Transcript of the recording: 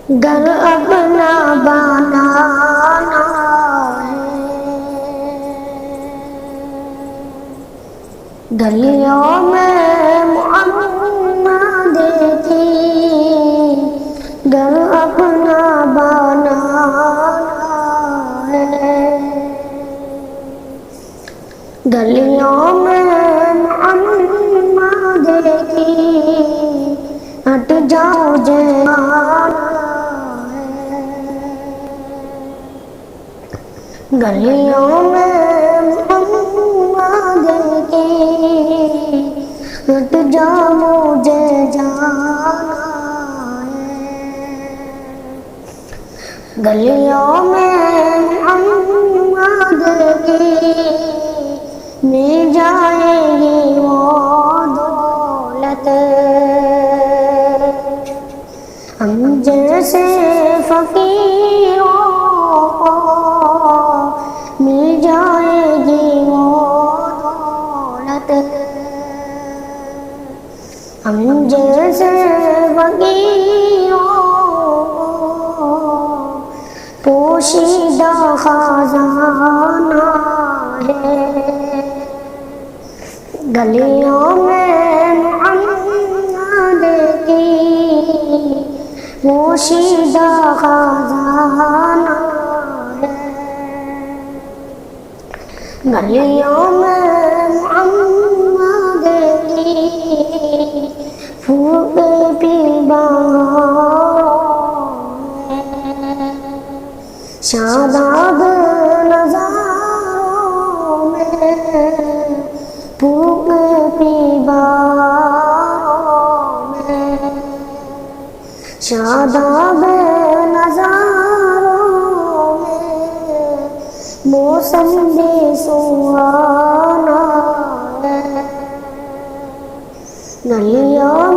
گھر اپنا بنانا ہے، گلیوں میں محمد کی گھر اپنا بنانا ہے، گلیوں میں محمد کی ہٹ جاؤ جانا ہے، گلیوں میں محمد کی ہٹ جاؤ مجھے جانا ہے، گلیوں میں محمد کی مل جائے گی وہ دولت، ہم جیسے فقیروں کو مل جائے گی وہ دولت، ہم جیسے فقیروں کو پوشیدہ خزانہ ہے، گلیوں میں محمد کی پوشیدہ خزانہ ہے، گلیوں میں محمد کی پھوٹ پیباں شاداب نظاروں میں پھوٹ پیباں میں، شاداب نظاروں میں موسم بھی سہانا ہے، گلیوں